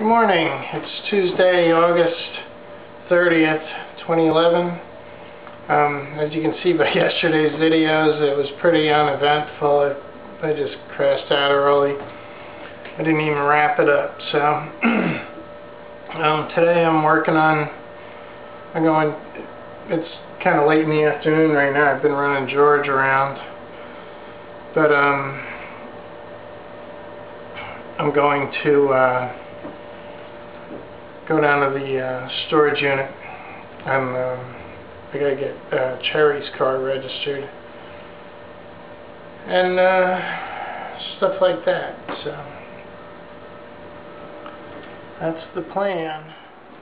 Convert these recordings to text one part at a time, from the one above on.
Good morning. It's Tuesday, August 30th, 2011. As you can see by yesterday's videos, it was pretty uneventful. I just crashed out early. I didn't even wrap it up. So today I'm working on, it's kind of late in the afternoon right now. I've been running George around. But I'm going to go down to the storage unit. I gotta get Cherry's car registered and stuff like that. So that's the plan.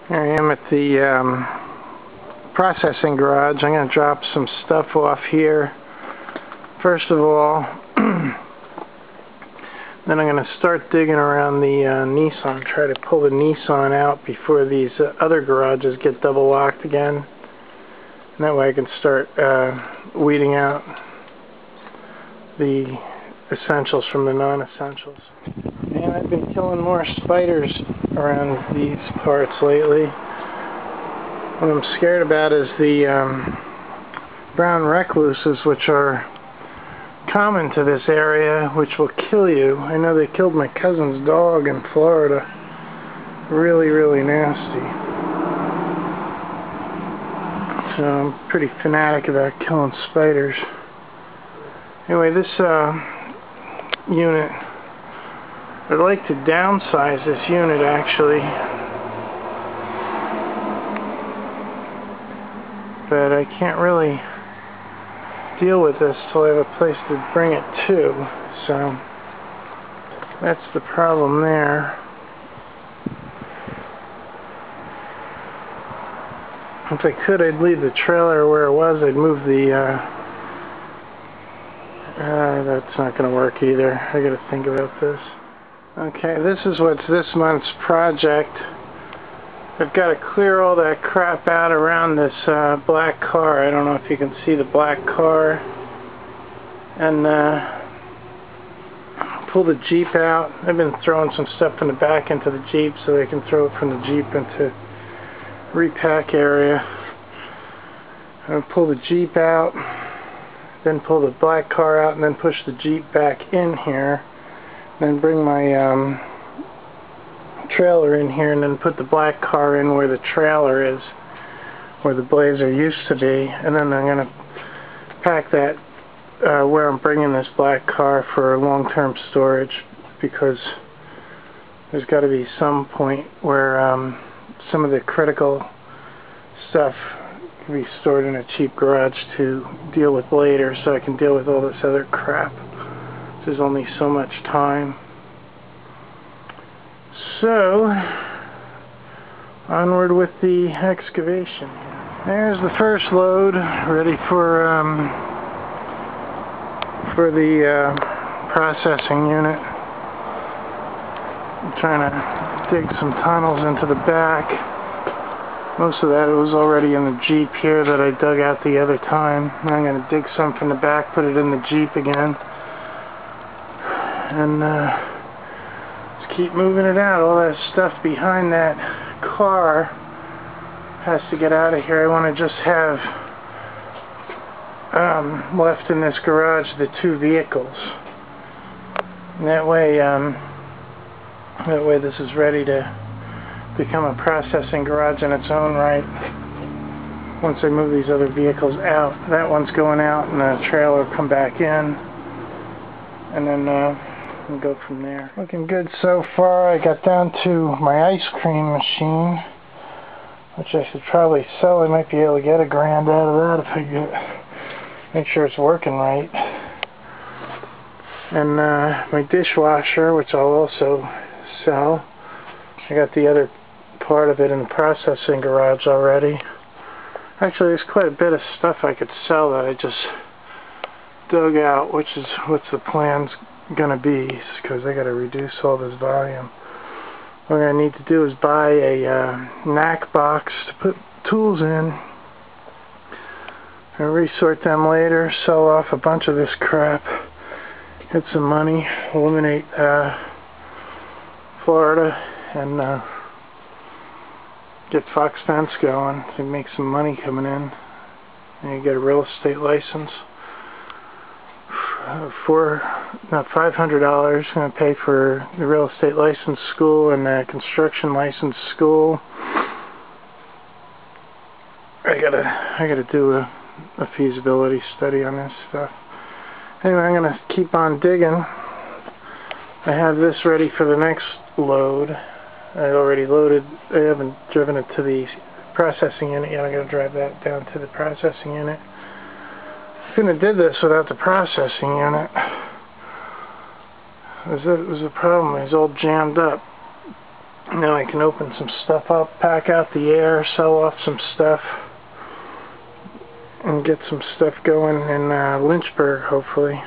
Here I am at the processing garage. I'm gonna drop some stuff off here first of all. Then I'm going to start digging around the Nissan, try to pull the Nissan out before these other garages get double locked again. And that way I can start weeding out the essentials from the non-essentials. And I've been killing more spiders around these parts lately. What I'm scared about is the brown recluses, which are common to this area, which will kill you. I know they killed my cousin's dog in Florida. Really, really nasty. So I'm pretty fanatic about killing spiders. Anyway, this unit, I'd like to downsize this unit actually, but I can't really deal with this till I have a place to bring it to, so that's the problem there. If I could, I'd leave the trailer where it was. I'd move the that's not going to work either. I gotta think about this. Okay, this is what's this month's project. I've got to clear all that crap out around this black car. I don't know if you can see the black car. And pull the Jeep out. I've been throwing some stuff in the back into the Jeep so they can throw it from the Jeep into repack area. I'll pull the Jeep out, then pull the black car out, and then push the Jeep back in here. Then bring my trailer in here, and then put the black car in where the trailer is, where the Blazer used to be, and then I'm going to pack that where I'm bringing this black car for long-term storage, because there's got to be some point where some of the critical stuff can be stored in a cheap garage to deal with later, so I can deal with all this other crap. There's only so much time. So, onward with the excavation. There's the first load, ready for the processing unit. I'm trying to dig some tunnels into the back. Most of that was already in the Jeep here that I dug out the other time. Now I'm going to dig some from the back, put it in the Jeep again, and keep moving it out. All that stuff behind that car has to get out of here. I want to just have left in this garage the two vehicles. And that way this is ready to become a processing garage in its own right. Once I move these other vehicles out, that one's going out, and the trailer will come back in, and then and go from there. Looking good so far. I got down to my ice cream machine, which I should probably sell. I might be able to get $1 grand out of that if I make sure it's working right. And my dishwasher, which I'll also sell. I got the other part of it in the processing garage already. Actually, there's quite a bit of stuff I could sell that I just dug out, which is what the plan's gonna be, because I gotta reduce all this volume. What I need to do is buy a knack box to put tools in and resort them later, sell off a bunch of this crap, get some money, eliminate Florida, and get Fox Fence going to make some money coming in. And you get a real estate license for $500. Going to pay for the real estate license school and the construction license school. I gotta do a feasibility study on this stuff. Anyway, I'm gonna keep on digging. I have this ready for the next load. I already loaded. I haven't driven it to the processing unit yet. I gotta drive that down to the processing unit. I couldn't have did this without the processing unit. It was a problem. It was all jammed up. Now I can open some stuff up, pack out the air, sell off some stuff, and get some stuff going in Lynchburg, hopefully.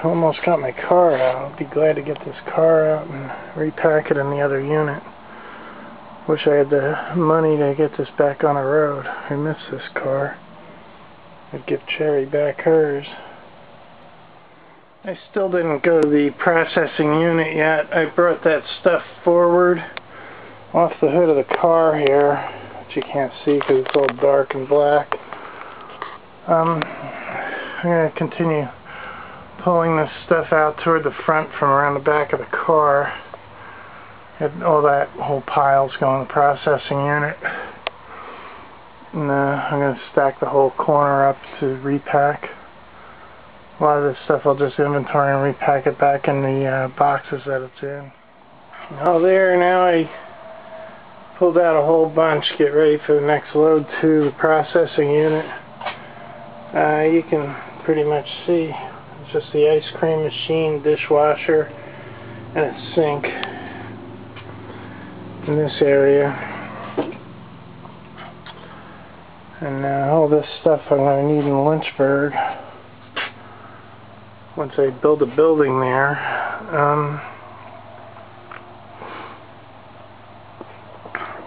Almost got my car out. I'll be glad to get this car out and repack it in the other unit. Wish I had the money to get this back on the road. I miss this car. I'd give Cherry back hers. I still didn't go to the processing unit yet. I brought that stuff forward off the hood of the car here, which you can't see because it's all dark and black. I'm going to continue pulling this stuff out toward the front from around the back of the car. And all that whole pile's going to the processing unit. And I'm going to stack the whole corner up to repack. A lot of this stuff I'll just inventory and repack it back in the boxes that it's in. Now now I pulled out a whole bunch, get ready for the next load to the processing unit. You can pretty much see it's just the ice cream machine, dishwasher, and a sink in this area. And all this stuff I'm going to need in Lynchburg once I build a building there.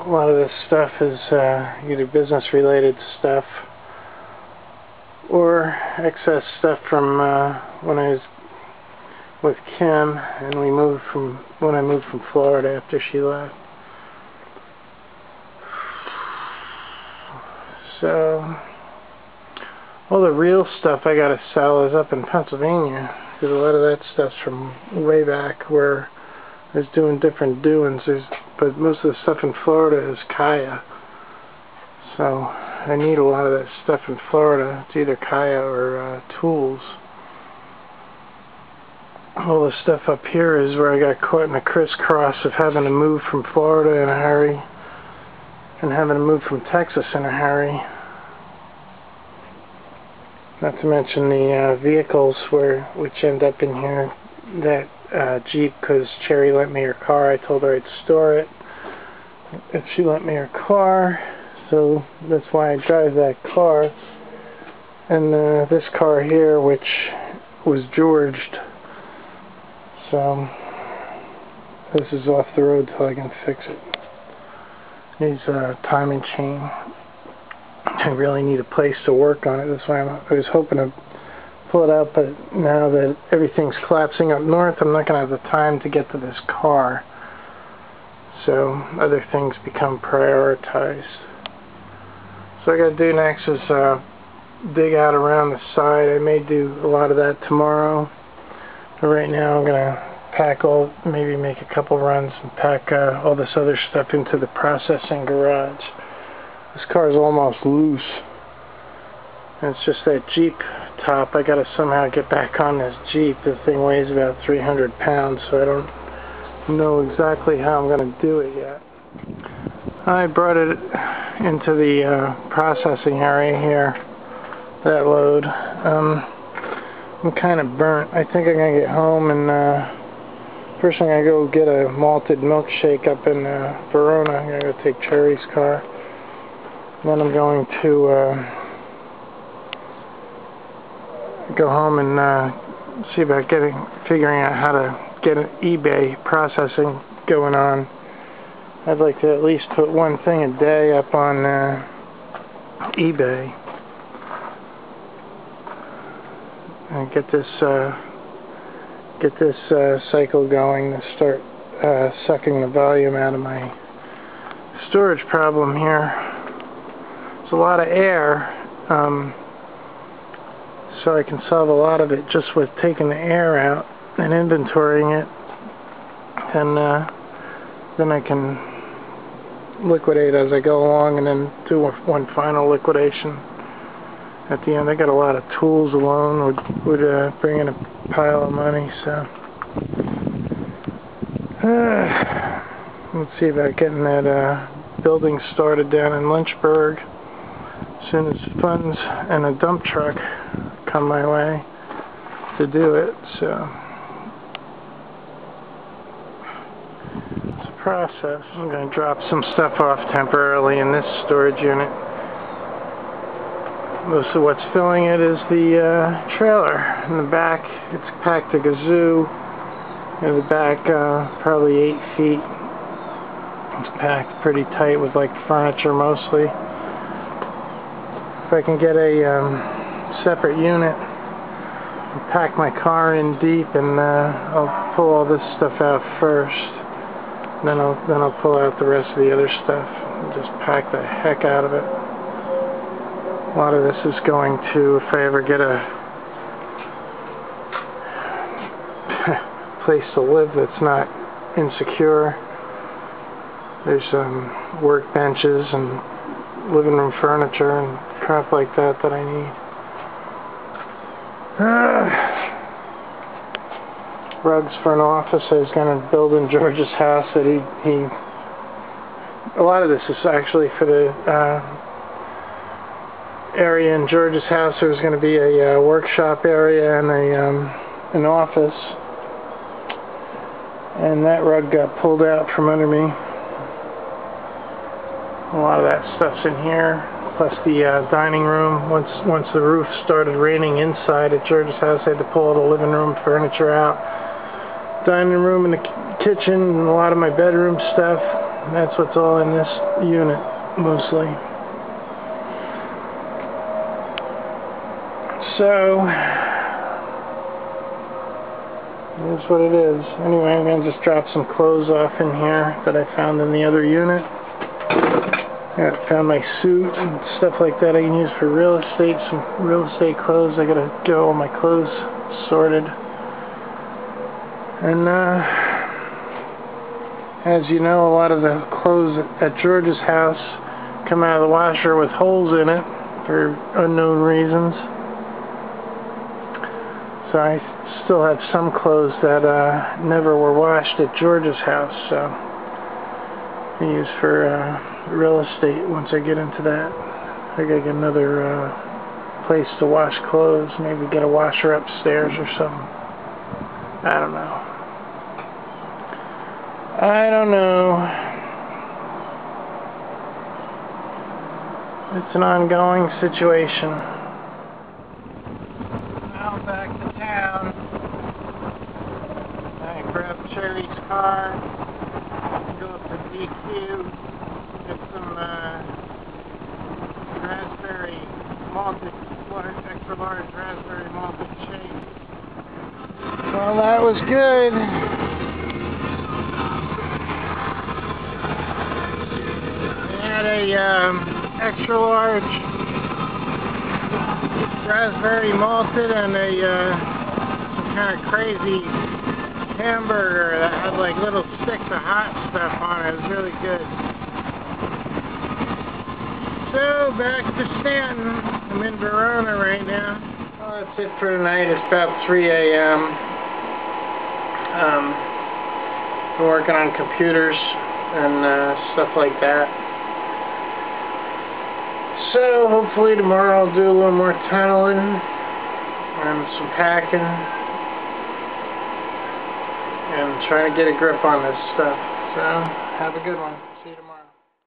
A lot of this stuff is either business related stuff or excess stuff from when I was with Kim and when I moved from Florida after she left. So all the real stuff I gotta sell is up in Pennsylvania, because a lot of that stuff's from way back where I was doing different doings. But most of the stuff in Florida is Kaya. So I need a lot of that stuff in Florida. It's either Kaya or tools. All the stuff up here is where I got caught in a crisscross of having to move from Florida in a hurry and having to move from Texas in a hurry. Not to mention the vehicles which end up in here. That Jeep, because Cherry lent me her car. I told her I'd store it if she lent me her car. So that's why I drive that car. And this car here, which was Georged. So this is off the road till I can fix it. Needs a timing chain. I really need a place to work on it. That's why I was hoping to pull it out, but now that everything's collapsing up north, I'm not going to have the time to get to this car. So other things become prioritized. So what I got to do next is dig out around the side. I may do a lot of that tomorrow. But right now I'm going to pack maybe make a couple runs and pack all this other stuff into the processing garage. This car is almost loose. And it's just that Jeep top. I gotta somehow get back on this Jeep. The thing weighs about 300 pounds, so I don't know exactly how I'm gonna do it yet. I brought it into the processing area here, that load. I'm kind of burnt. I think I'm gonna get home and first I'm gonna go get a malted milkshake up in Verona. I'm gonna go take Cherry's car. Then I'm going to go home and see about figuring out how to get an eBay processing going on. I'd like to at least put one thing a day up on eBay and get this get this cycle going to start sucking the volume out of my storage problem here. It's a lot of air, so I can solve a lot of it just with taking the air out and inventorying it, and then I can liquidate as I go along and then do one final liquidation at the end. I got a lot of tools alone would bring in a pile of money, so let's see about getting that building started down in Lynchburg as soon as funds and a dump truck come my way to do it. So it's a process. I'm going to drop some stuff off temporarily in this storage unit. Most of what's filling it is the trailer. In the back, it's packed to gazoo. In the back, probably 8 feet. It's packed pretty tight with like furniture mostly. If I can get a separate unit, I'll pack my car in deep, and I'll pull all this stuff out first. Then I'll pull out the rest of the other stuff and just pack the heck out of it. A lot of this is going to, if I ever get a place to live that's not insecure. There's workbenches and living room furniture and crap like that that I need. Rugs for an office I was going to build in George's house that a lot of this is actually for the area in George's house. There was going to be a workshop area and an office, and that rug got pulled out from under me. A lot of that stuff's in here, plus the dining room. Once the roof started raining inside at George's house, I had to pull all the living room furniture out. Dining room and the kitchen and a lot of my bedroom stuff. That's what's all in this unit, mostly. So, that's what it is. Anyway, I'm going to just drop some clothes off in here that I found in the other unit. I found my suit and stuff like that I can use for real estate, some real estate clothes. I got to get all my clothes sorted. And as you know, a lot of the clothes at George's house come out of the washer with holes in it for unknown reasons. So I still have some clothes that never were washed at George's house, so I use for real estate once I get into that. I gotta get another place to wash clothes, maybe get a washer upstairs or something. I don't know. It's an ongoing situation. Now back to town. I grab Cherry's car, go up to DQ, get some raspberry malted, extra large raspberry malted shake. Well, that was good. They had a extra large raspberry malted and some kind of crazy hamburger that had like little sticks of hot stuff on it. It was really good. So back to Stanton. I'm in Verona right now. Well, that's it for tonight. It's about 3 a.m. Been working on computers and stuff like that. So hopefully tomorrow I'll do a little more tunneling and some packing and trying to get a grip on this stuff. So have a good one.